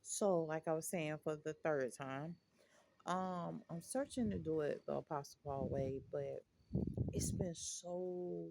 So, like I was saying for the third time, I'm searching to do it the Apostle Paul way, but it's been so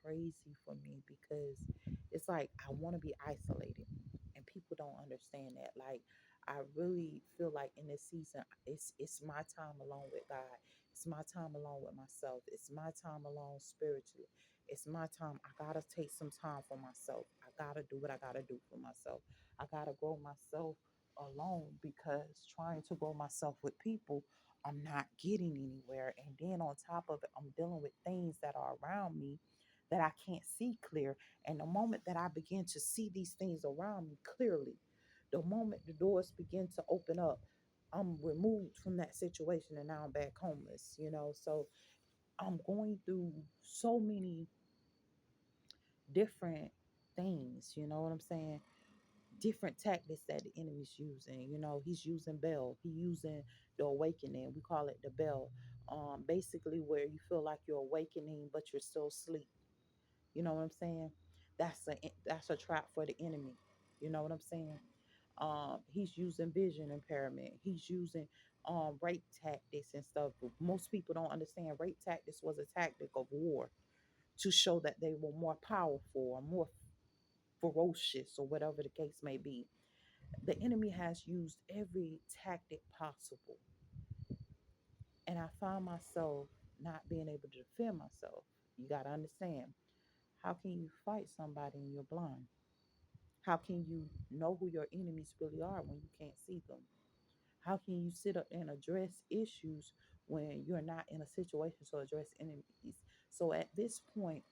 crazy for me because it's like I want to be isolated, and people don't understand that. Like, I really feel like in this season, it's my time alone with God. It's my time alone with myself. It's my time alone spiritually. It's my time. I gotta take some time for myself. I gotta do what I gotta do for myself. I gotta grow myself alone because trying to grow myself with people, I'm not getting anywhere. And then on top of it, I'm dealing with things that are around me that I can't see clear. And the moment that I begin to see these things around me clearly, the moment the doors begin to open up, I'm removed from that situation and now I'm back homeless. So I'm going through so many different things, you know what I'm saying? Different tactics that the enemy's using. He's using bell. He using the awakening. We call it the bell. Basically where you feel like you're awakening, but you're still asleep. You know what I'm saying? That's a trap for the enemy. You know what I'm saying? He's using vision impairment. He's using rape tactics and stuff. Most people don't understand rape tactics was a tactic of war to show that they were more powerful or more ferocious or whatever the case may be. The enemy has used every tactic possible. And I find myself not being able to defend myself. You got to understand, how can you fight somebody and you're blind? How can you know who your enemies really are when you can't see them? How can you sit up and address issues when you're not in a situation to address enemies? So at this point,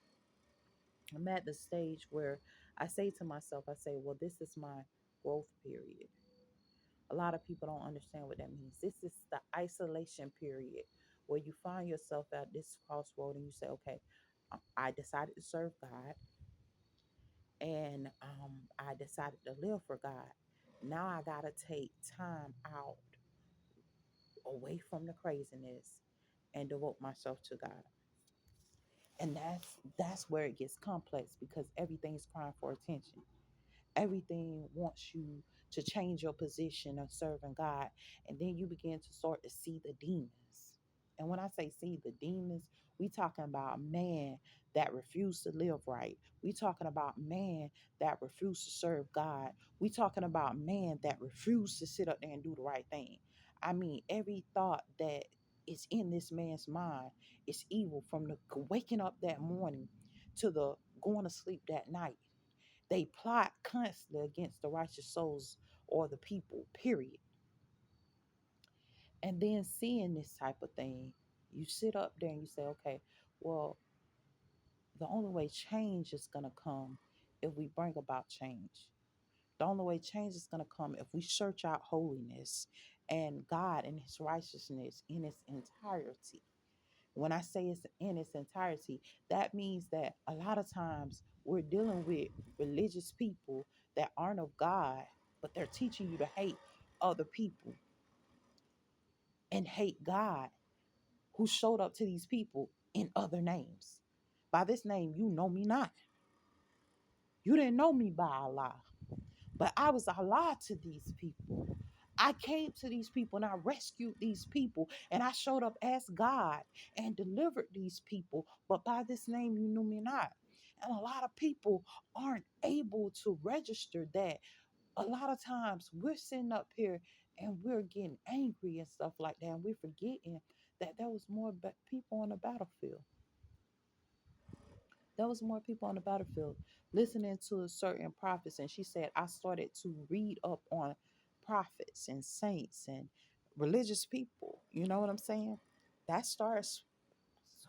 I'm at the stage where I say to myself, I say, well, this is my growth period. A lot of people don't understand what that means. This is the isolation period where you find yourself at this crossroad and you say, okay, I decided to serve God, and I decided to live for God. Now I got to take time out away from the craziness and devote myself to God. And that's where it gets complex because everything's crying for attention. Everything wants you to change your position of serving God. And then you begin to start to see the demons. And when I say see the demons, we talking about man that refused to live right. We talking about man that refused to serve God. We talking about man that refused to sit up there and do the right thing. I mean, every thought that is in this man's mind is evil from the waking up that morning to the going to sleep that night. They plot constantly against the righteous souls or the people, period. And then seeing this type of thing, you sit up there and you say, okay, well, the only way change is going to come if we bring about change. The only way change is going to come if we search out holiness and God and his righteousness in its entirety. When I say it's in its entirety, that means that a lot of times we're dealing with religious people that aren't of God, but they're teaching you to hate other people and hate God who showed up to these people in other names. By this name, you know me not. You didn't know me by Allah, but I was Allah to these people. I came to these people and I rescued these people and I showed up as God and delivered these people. But by this name, you knew me not. And a lot of people aren't able to register that. A lot of times we're sitting up here and we're getting angry and stuff like that. And we're forgetting that there was more people on the battlefield. There was more people on the battlefield listening to certain prophets. And she said, I started to read up on prophets and saints and religious people. You know what I'm saying? That starts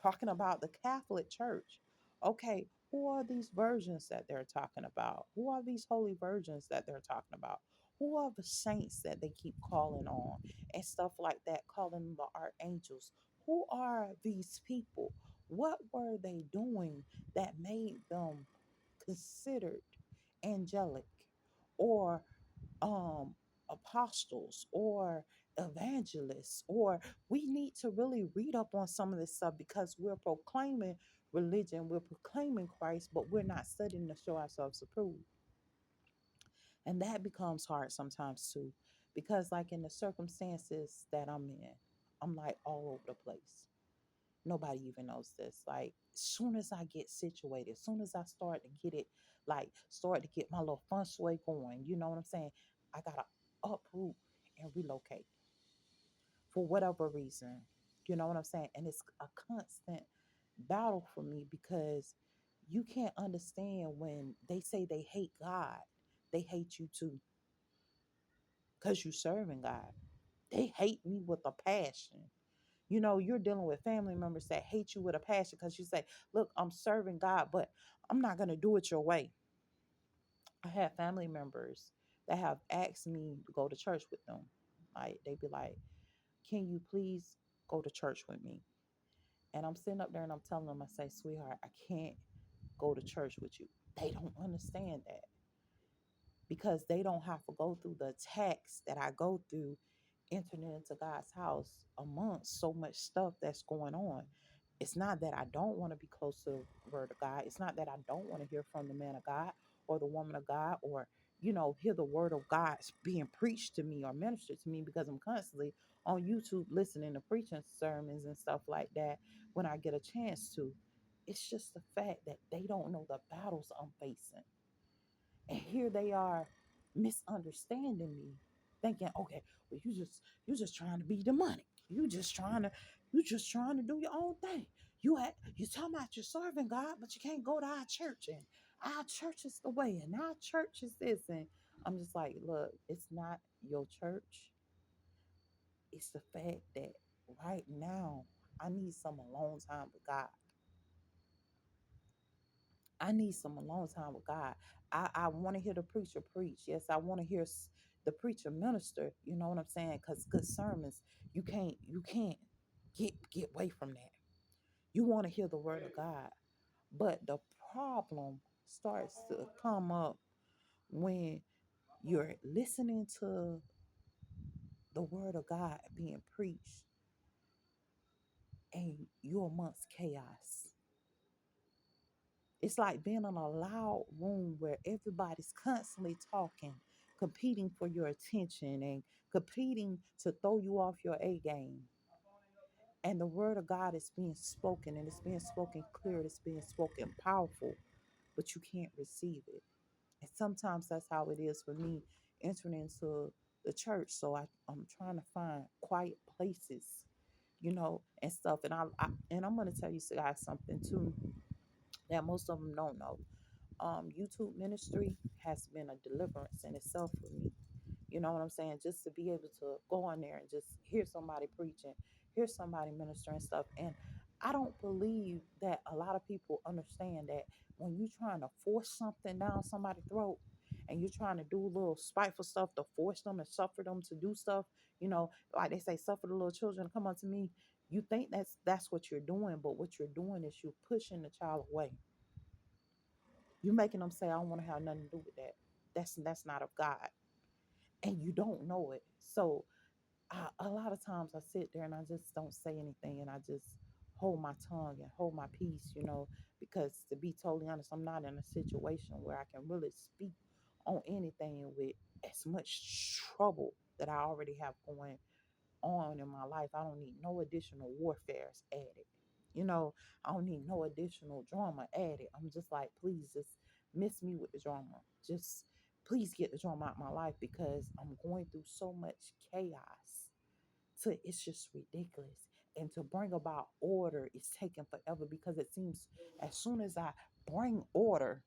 talking about the Catholic Church. Okay, who are these virgins that they're talking about? Who are these holy virgins that they're talking about? Who are the saints that they keep calling on and stuff like that, calling them the archangels? Who are these people? What were they doing that made them considered angelic or um apostles or evangelists? Or we need to really read up on some of this stuff because we're proclaiming religion, we're proclaiming Christ, but we're not studying to show ourselves approved. And that becomes hard sometimes too, because like in the circumstances that I'm in, I'm like all over the place. Nobody even knows this. Like, as soon as I get situated, as soon as I start to get it, like, start to get my little fun sway going, you know what I'm saying? I gotta uproot and relocate for whatever reason. You know what I'm saying? And it's a constant battle for me because you can't understand when they say they hate God, they hate you too because you serving God. They hate me with a passion. You know, you're dealing with family members that hate you with a passion because you say, look, I'm serving God, but I'm not going to do it your way. I have family members that have asked me to go to church with them. Like, they be like, can you please go to church with me? And I'm sitting up there and I'm telling them, I say, sweetheart, I can't go to church with you. They don't understand that because they don't have to go through the attacks that I go through entering into God's house amongst so much stuff that's going on. It's not that I don't want to be close to the word of God. It's not that I don't want to hear from the man of God or the woman of God or, hear the word of God being preached to me or ministered to me because I'm constantly on YouTube listening to preaching sermons and stuff like that when I get a chance to. It's just the fact that they don't know the battles I'm facing. And here they are misunderstanding me, thinking, okay, well, you just trying to be demonic. You just trying to do your own thing. You talking about you're serving God, but you can't go to our church, and our church is the way, and our church is this. And I'm just like, look, it's not your church. It's the fact that right now I need some alone time with God. I need some alone time with God. I want to hear the preacher preach. Yes, I want to hear the preacher minister. You know what I'm saying? Because good sermons, you can't get away from that. You want to hear the word of God, but the problem starts to come up when you're listening to the word of God being preached and you're amongst chaos. It's like being in a loud room where everybody's constantly talking, competing for your attention and competing to throw you off your A game. And the word of God is being spoken and it's being spoken clear, it's being spoken powerful, but you can't receive it. And sometimes that's how it is for me entering into the church. So I'm trying to find quiet places, and stuff. And I'm gonna tell you guys something too that most of them don't know. YouTube ministry has been a deliverance in itself for me. You know what I'm saying? Just to be able to go on there and just hear somebody preaching, hear somebody ministering stuff. And I don't believe that a lot of people understand that when you're trying to force something down somebody's throat and you're trying to do little spiteful stuff to force them and suffer them to do stuff, like they say, suffer the little children, come unto me. You think that's what you're doing, but what you're doing is you're pushing the child away. You're making them say, I don't want to have nothing to do with that. That's not of God. And you don't know it. So a lot of times I sit there and I just don't say anything and I just hold my tongue and hold my peace, because to be totally honest, I'm not in a situation where I can really speak on anything with as much trouble that I already have going on in my life. I don't need no additional warfares added. You know, I don't need no additional drama added. I'm just like, please just miss me with the drama. Just please get the drama out of my life because I'm going through so much chaos. So it's just ridiculous. And to bring about order is taking forever because it seems as soon as I bring order,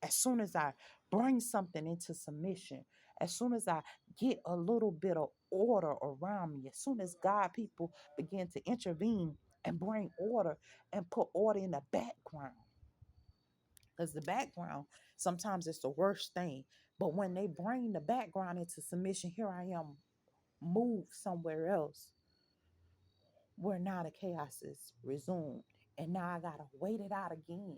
as soon as I bring something into submission, as soon as I get a little bit of order around me, as soon as God people begin to intervene and bring order and put order in the background, because the background sometimes it's the worst thing. But when they bring the background into submission, here I am moved somewhere else where now the chaos is resumed. And now I gotta wait it out again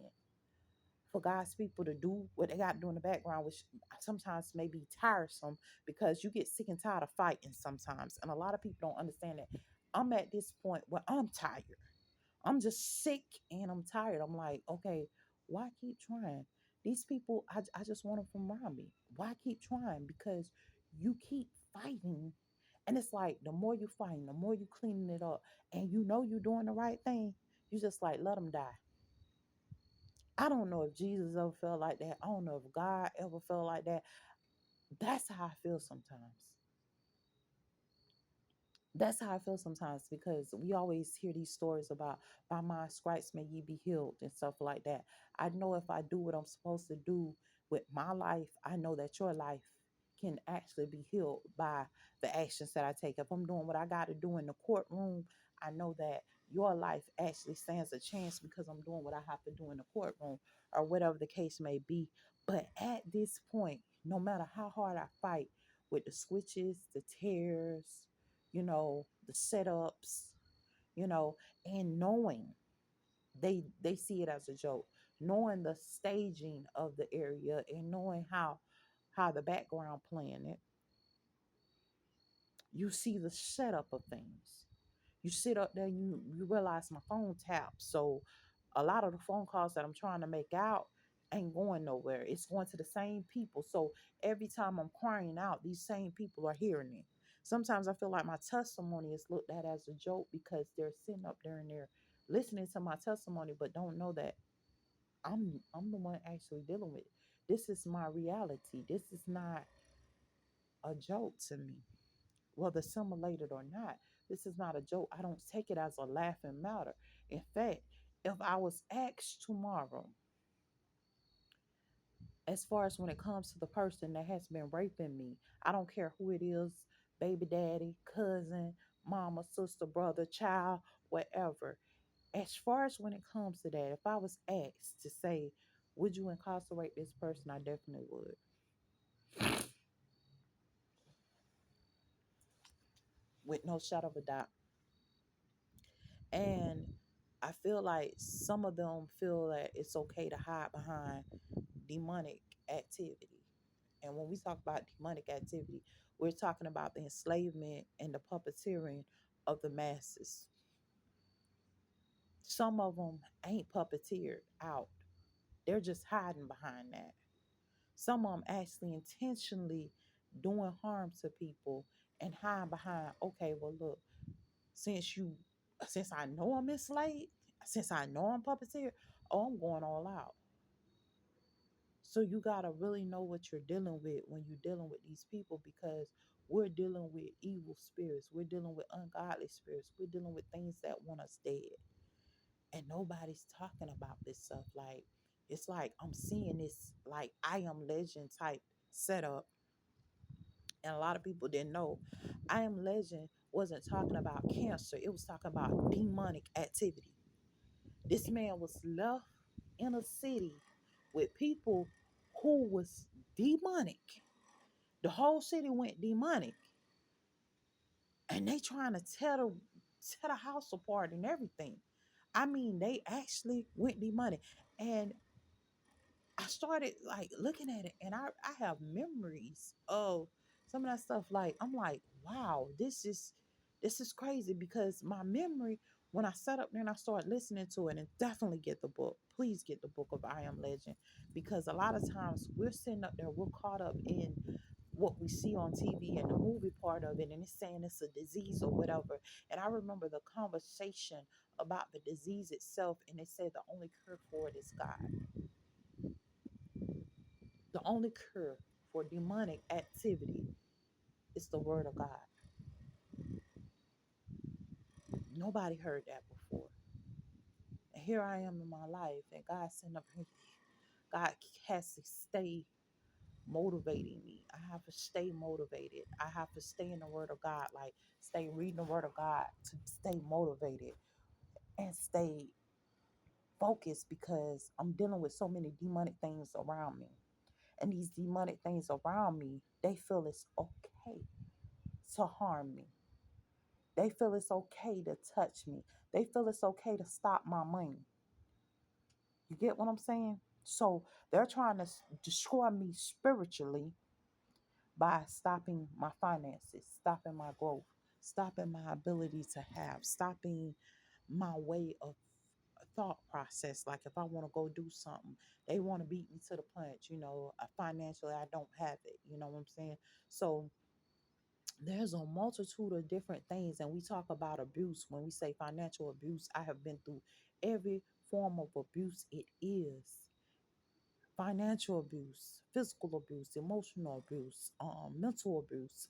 for God's people to do what they got to do in the background, which sometimes may be tiresome because you get sick and tired of fighting sometimes. And a lot of people don't understand that. I'm at this point where I'm tired. I'm just sick and I'm tired. I'm like, okay, why keep trying? These people, I just want them from around me. Why keep trying? Because you keep fighting. And it's like the more you fighting, the more you cleaning it up, and you know you're doing the right thing, you just like let them die. I don't know if Jesus ever felt like that. I don't know if God ever felt like that. That's how I feel sometimes. That's how I feel sometimes because we always hear these stories about by my stripes may ye be healed and stuff like that. I know if I do what I'm supposed to do with my life, I know that your life can actually be healed by the actions that I take. If I'm doing what I got to do in the courtroom, I know that your life actually stands a chance because I'm doing what I have to do in the courtroom or whatever the case may be. But at this point, no matter how hard I fight with the switches, the tears, the setups, you know, and knowing they see it as a joke, knowing the staging of the area and knowing how the background playing it, you see the setup of things. You sit up there, you realize my phone taps. So a lot of the phone calls that I'm trying to make out ain't going nowhere. It's going to the same people. So every time I'm crying out, these same people are hearing it. Sometimes I feel like my testimony is looked at as a joke because they're sitting up there and they're listening to my testimony, but don't know that I'm the one actually dealing with it. This is my reality. This is not a joke to me, whether assimilated or not. This is not a joke. I don't take it as a laughing matter. In fact, if I was asked tomorrow, as far as when it comes to the person that has been raping me, I don't care who it is, baby daddy, cousin, mama, sister, brother, child, whatever. As far as when it comes to that, if I was asked to say, would you incarcerate this person? I definitely would, with no shadow of a doubt. And I feel like some of them feel that it's okay to hide behind demonic activity. And when we talk about demonic activity, we're talking about the enslavement and the puppeteering of the masses. Some of them ain't puppeteered out, they're just hiding behind that. Some of them actually intentionally doing harm to people and hiding behind, okay, well, look, since you, since I know I'm enslaved, since I know I'm puppeteered, oh, I'm going all out. So you gotta really know what you're dealing with when you're dealing with these people because we're dealing with evil spirits, we're dealing with ungodly spirits, we're dealing with things that want us dead. And nobody's talking about this stuff. Like it's like I'm seeing this like I am legend type setup, and a lot of people didn't know. I am legend wasn't talking about cancer, it was talking about demonic activity. This man was left in a city with people who was demonic. The whole city went demonic, and they trying to tear the house apart and everything. I mean, they actually went demonic, and I started like looking at it, and I have memories of some of that stuff. Like I'm like, wow, this is crazy because my memory when I sat up there and I started listening to it, and definitely get the book. Please get the book of I Am Legend because a lot of times we're sitting up there, we're caught up in what we see on TV and the movie part of it, and it's saying it's a disease or whatever. And I remember the conversation about the disease itself, and they said the only cure for it is God. The only cure for demonic activity is the word of God. Nobody heard that before. And here I am in my life, and God sent up here. God has to stay motivating me. I have to stay motivated. I have to stay in the word of God, like stay reading the word of God to stay motivated and stay focused because I'm dealing with so many demonic things around me. And these demonic things around me, they feel it's okay to harm me. They feel it's okay to touch me. They feel it's okay to stop my money. You get what I'm saying? So they're trying to destroy me spiritually by stopping my finances, stopping my growth, stopping my ability to have, stopping my way of thought process. Like if I want to go do something, they want to beat me to the punch. Financially, I don't have it. You know what I'm saying? So there's a multitude of different things, and we talk about abuse. When we say financial abuse, I have been through every form of abuse it is: financial abuse, physical abuse, emotional abuse, mental abuse.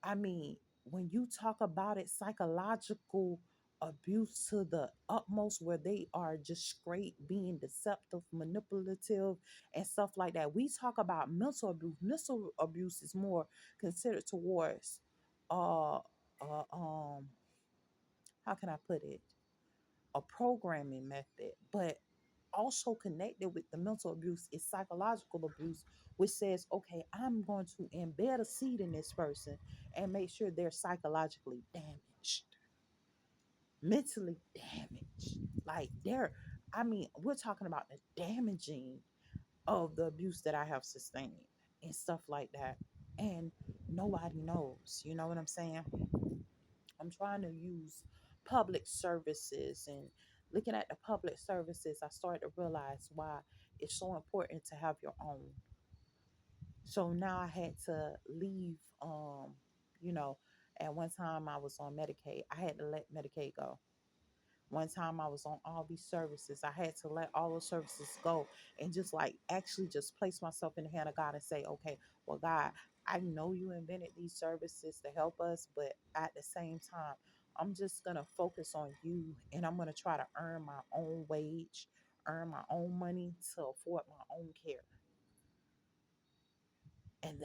I mean, when you talk about it, psychological abuse to the utmost, where they are just straight being deceptive, manipulative, and stuff like that. We talk about mental abuse. Mental abuse is more considered towards, uh, uh, um, how can I put it? A programming method, but also connected with the mental abuse is psychological abuse, which says, okay, I'm going to embed a seed in this person and make sure they're psychologically damaged, mentally damaged. Like we're talking about the damaging of the abuse that I have sustained and stuff like that. And nobody knows, you know what I'm saying? I'm trying to use public services, and looking at the public services, I started to realize why it's so important to have your own. So now I had to leave, you know, at one time I was on Medicaid. I had to let Medicaid go. One time I was on all these services. I had to let all those services go and just like actually just place myself in the hand of God and say, okay, well, God, I know you invented these services to help us, but at the same time, I'm just going to focus on you, and I'm going to try to earn my own wage, earn my own money to afford my own care. And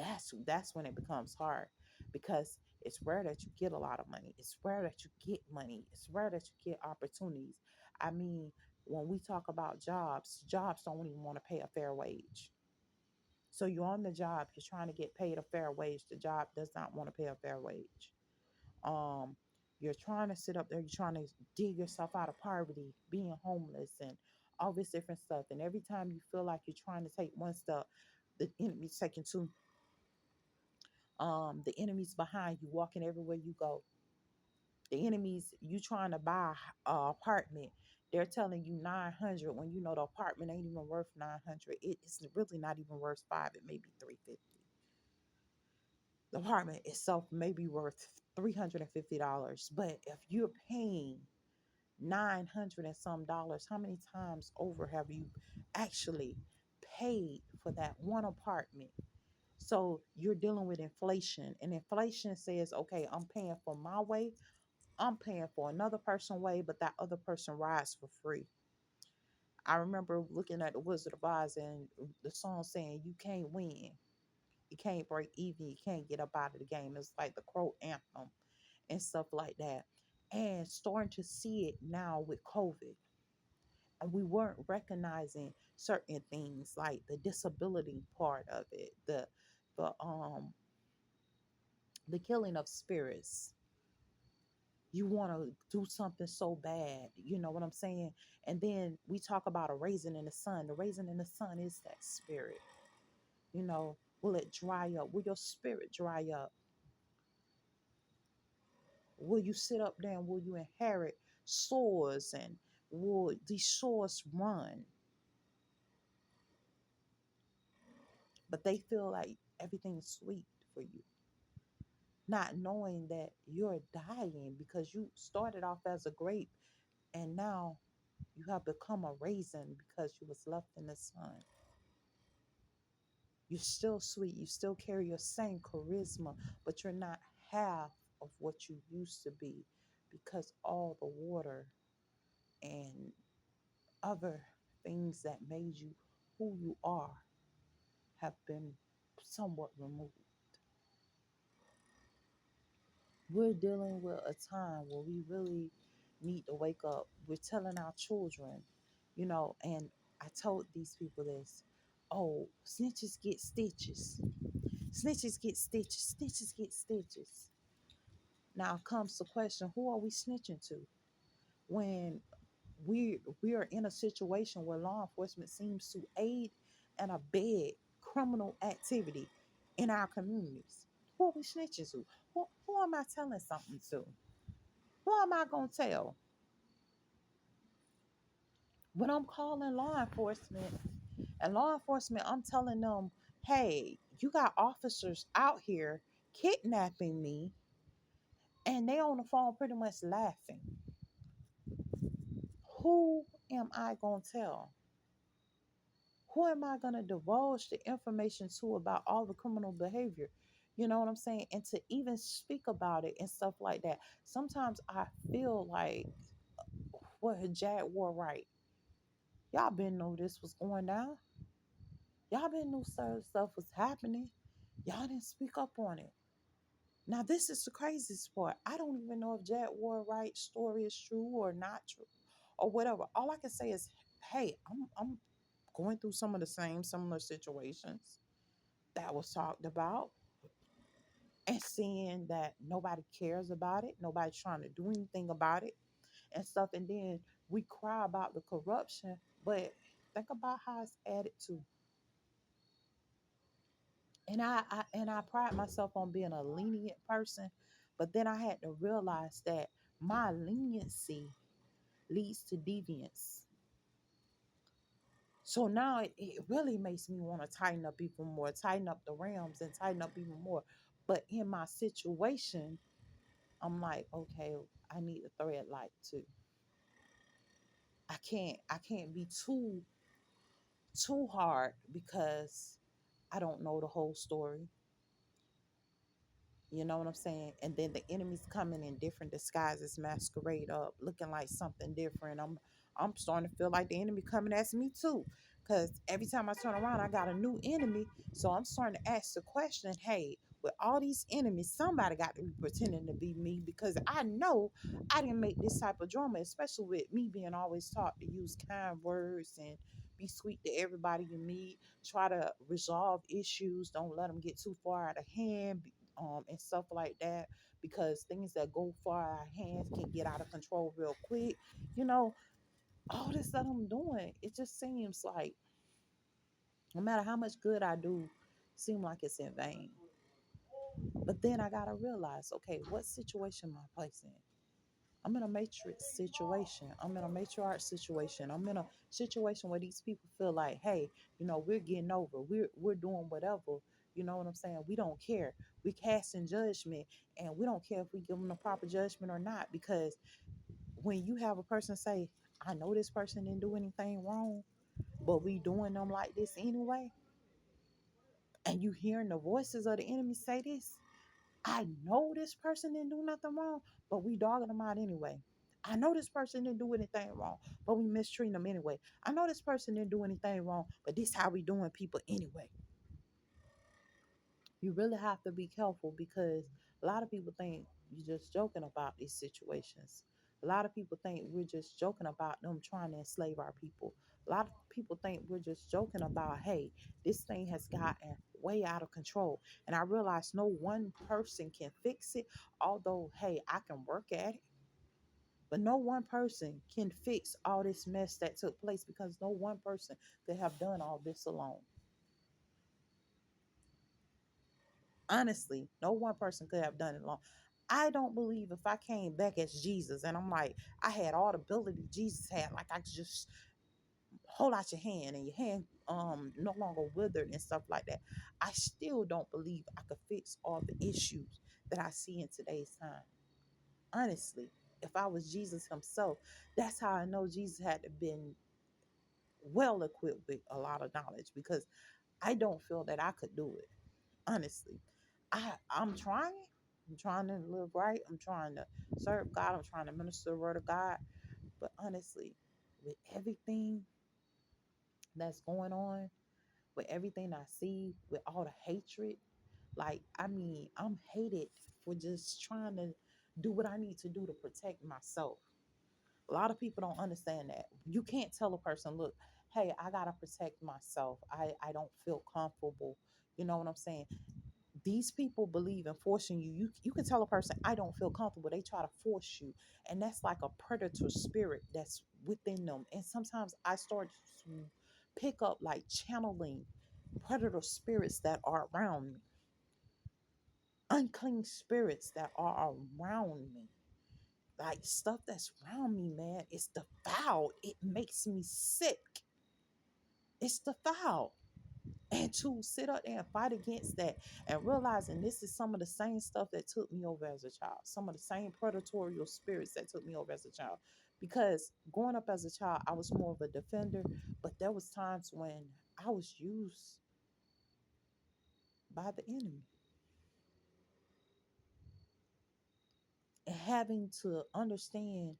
that's when it becomes hard, because it's rare that you get a lot of money. It's rare that you get money. It's rare that you get opportunities. I mean, when we talk about jobs don't even want to pay a fair wage. So you're on the job, you're trying to get paid a fair wage. The job does not want to pay a fair wage. um you're trying to sit up there, you're trying to dig yourself out of poverty, being homeless, and all this different stuff. And every time you feel like you're trying to take one step, the enemy's taking two. The enemy's behind you, walking everywhere you go. The enemy's, you trying to buy a apartment, they're telling you 900 when you know the apartment ain't even worth 900. It's really not even worth five, it may be 350. The apartment itself may be worth $350, but if you're paying 900 and some dollars, how many times over have you actually paid for that one apartment? So you're dealing with inflation, and inflation says, okay, I'm paying for my way, I'm paying for another person's way, but that other person rides for free. I remember looking at the Wizard of Oz and the song saying, you can't win, you can't break even, you can't get up out of the game. It's like the Crow anthem and stuff like that. And starting to see it now with COVID. And we weren't recognizing certain things like the disability part of it, the the killing of spirits. You want to do something so bad, you know what I'm saying? And then we talk about a raisin in the sun. The raisin in the sun is that spirit. Will it dry up? Will your spirit dry up? Will you sit up there and will you inherit sores, and will these sores run? But they feel like everything's sweet for you, not knowing that you're dying because you started off as a grape, and now you have become a raisin because you was left in the sun. You're still sweet, you still carry your same charisma, but you're not half of what you used to be, because all the water and other things that made you who you are have been somewhat removed. We're dealing with a time where we really need to wake up. We're telling our children, and I told these people this: oh, snitches get stitches. Snitches get stitches. Snitches get stitches. Now comes the question: who are we snitching to? When we are in a situation where law enforcement seems to aid and abet criminal activity in our communities. Who are we snitching to? Who am I telling something to? Who am I gonna tell? When I'm calling law enforcement, and law enforcement, I'm telling them, hey, you got officers out here kidnapping me, and they on the phone pretty much laughing. Who am I going to tell? Who am I going to divulge the information to about all the criminal behavior? You know what I'm saying? And to even speak about it and stuff like that. Sometimes I feel like, what, Jaguar right? Y'all been know this was going down. Y'all been knew certain stuff was happening. Y'all didn't speak up on it. Now this is the craziest part. I don't even know if Jaguar Wright's story is true or not true, or whatever. All I can say is, hey, I'm going through some of the same similar situations that was talked about, and seeing that nobody cares about it, nobody's trying to do anything about it and stuff. And then we cry about the corruption, but think about how it's added to. And I pride myself on being a lenient person, but then I had to realize that my leniency leads to deviance. So now it really makes me want to tighten up even more, tighten up the realms and tighten up even more. But in my situation, I'm like, okay, I need to thread light too. I can't be too hard because I don't know the whole story. You know what I'm saying? And then the enemy's coming in different disguises, masquerade up, looking like something different. I'm starting to feel like the enemy coming at me too. Cause every time I turn around, I got a new enemy. So I'm starting to ask the question, hey, with all these enemies, somebody got to be pretending to be me because I know I didn't make this type of drama, especially with me being always taught to use kind words and be sweet to everybody you meet, try to resolve issues, don't let them get too far out of hand, and stuff like that, because things that go far out of hands can get out of control real quick. You know, all this that I'm doing, it just seems like no matter how much good I do, seem like it's in vain. But then I gotta realize, okay, what situation am I placed in? I'm in a matrix situation. I'm in a matriarch situation. I'm in a situation where these people feel like, hey, we're getting over. We're doing whatever. You know what I'm saying? We don't care. We casting judgment, and we don't care if we give them the proper judgment or not. Because when you have a person say, I know this person didn't do anything wrong, but we doing them like this anyway, and you hearing the voices of the enemy say this, I know this person didn't do nothing wrong, but we dogging them out anyway. I know this person didn't do anything wrong, but we mistreating them anyway. I know this person didn't do anything wrong, but this how we doing people anyway. You really have to be careful because a lot of people think you're just joking about these situations. A lot of people think we're just joking about them trying to enslave our people. A lot of people think we're just joking about, hey, this thing has gotten way out of control. And I realize no one person can fix it, although, hey, I can work at it. But no one person can fix all this mess that took place because no one person could have done all this alone. Honestly, no one person could have done it alone. I don't believe if I came back as Jesus and I'm like, I had all the ability Jesus had, like I could just hold out your hand and your hand no longer withered and stuff like that. I still don't believe I could fix all the issues that I see in today's time. Honestly, if I was Jesus himself, that's how I know Jesus had to been well equipped with a lot of knowledge because I don't feel that I could do it. Honestly, I'm trying. I'm trying to live right. I'm trying to serve God. I'm trying to minister the word of God. But honestly, with everything that's going on, with everything I see, with all the hatred, like, I mean, I'm hated for just trying to do what I need to do to protect myself. A lot of people don't understand that. You can't tell a person, look, hey, I got to protect myself. I don't feel comfortable. You know what I'm saying? These people believe in forcing you. You can tell a person, I don't feel comfortable. They try to force you. And that's like a predator spirit that's within them. And sometimes I start to pick up like channeling predator spirits that are around me, unclean spirits that are around me. Like stuff that's around me, man, it's the foul. It makes me sick. It's the foul. And to sit up there and fight against that and realizing this is some of the same stuff that took me over as a child, some of the same predatorial spirits that took me over as a child. Because growing up as a child, I was more of a defender, but there was times when I was used by the enemy. And having to understand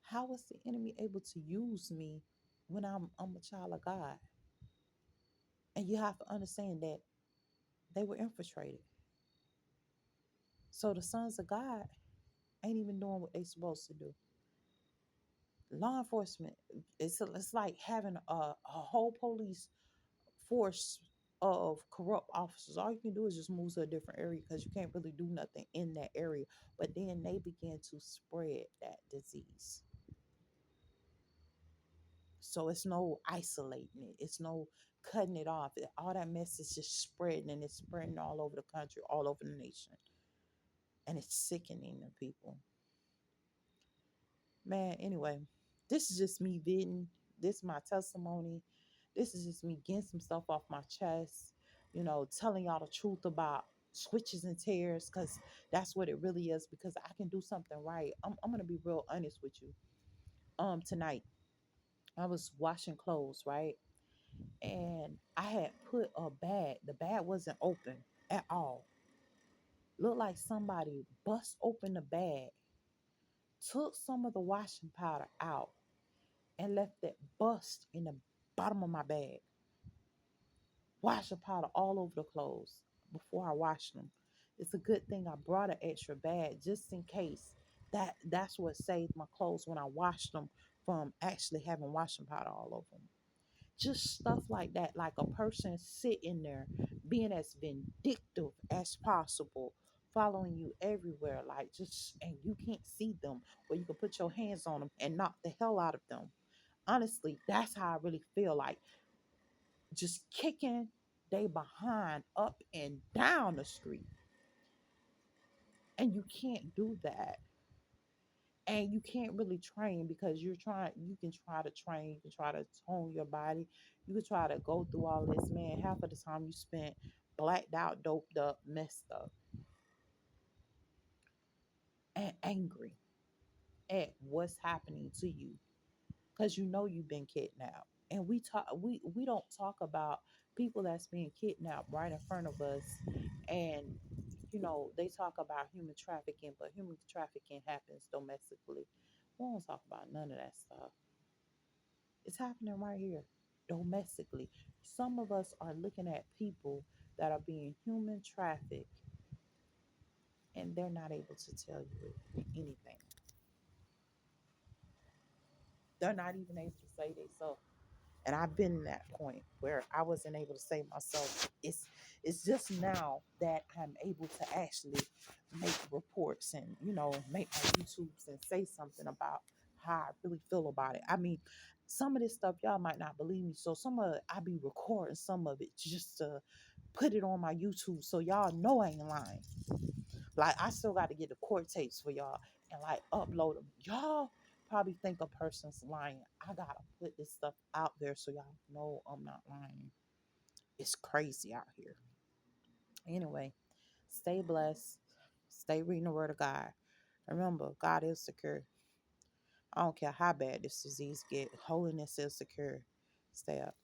how is the enemy able to use me when I'm a child of God. And you have to understand that they were infiltrated. So the sons of God ain't even doing what they supposed to do. Law enforcement, it's like having a whole police force of corrupt officers. All you can do is just move to a different area because you can't really do nothing in that area. But then they begin to spread that disease. So it's no isolating it. It's no cutting it off. All that mess is just spreading, and it's spreading all over the country, all over the nation. And it's sickening the people. Man, anyway, this is just me venting. This is my testimony. This is just me getting some stuff off my chest, telling y'all the truth about switches and tears, because that's what it really is, because I can do something right. I'm gonna be real honest with you. Tonight I was washing clothes, right? And I had put a bag. The bag wasn't open at all. Looked like somebody bust open the bag, took some of the washing powder out, and left it bust in the bottom of my bag. Washing powder all over the clothes before I washed them. It's a good thing I brought an extra bag just in case. That's what saved my clothes when I washed them from actually having washing powder all over them. Just stuff like that, like a person sitting there being as vindictive as possible, following you everywhere, like just, and you can't see them, or you can put your hands on them and knock the hell out of them. Honestly, that's how I really feel, like just kicking they behind up and down the street. And you can't do that. And you can't really train, because you can try to train, you can try to tone your body, you can try to go through all this, man. Half of the time you spent blacked out, doped up, messed up, and angry at what's happening to you, because you've been kidnapped. And we don't talk about people that's being kidnapped right in front of us. And they talk about human trafficking, but human trafficking happens domestically. We don't talk about none of that stuff. It's happening right here, domestically. Some of us are looking at people that are being human trafficked, and they're not able to tell you anything. They're not even able to say they so. And I've been in that point where I wasn't able to save myself. It's just now that I'm able to actually make reports and make my YouTubes and say something about how I really feel about it. I mean, some of this stuff y'all might not believe me, so some of it I be recording some of it just to put it on my YouTube so y'all know I ain't lying. Like, I still got to get the court tapes for y'all and like upload them. Y'all probably think a person's lying. I gotta put this stuff out there so y'all know I'm not lying. It's crazy out here. Anyway, stay blessed. Stay reading the word of God. Remember, God is secure. I don't care how bad this disease get. Holiness is secure. Stay up.